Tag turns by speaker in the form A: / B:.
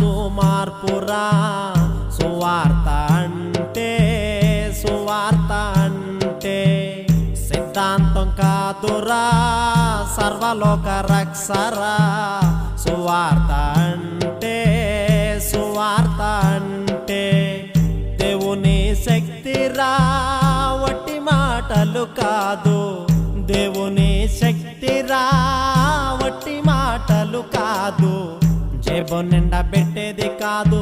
A: మనసు మార్పురా సువార్త అంటే సిద్ధాంతం కాదురా సర్వలోక రక్షరా సువార్త అంటే దేవుని శక్తిరా వట్టి మాటలు కాదు దేవుని శక్తిరా వట్టి మాటలు కాదు జేబు నిండా పెట్టేది కాదు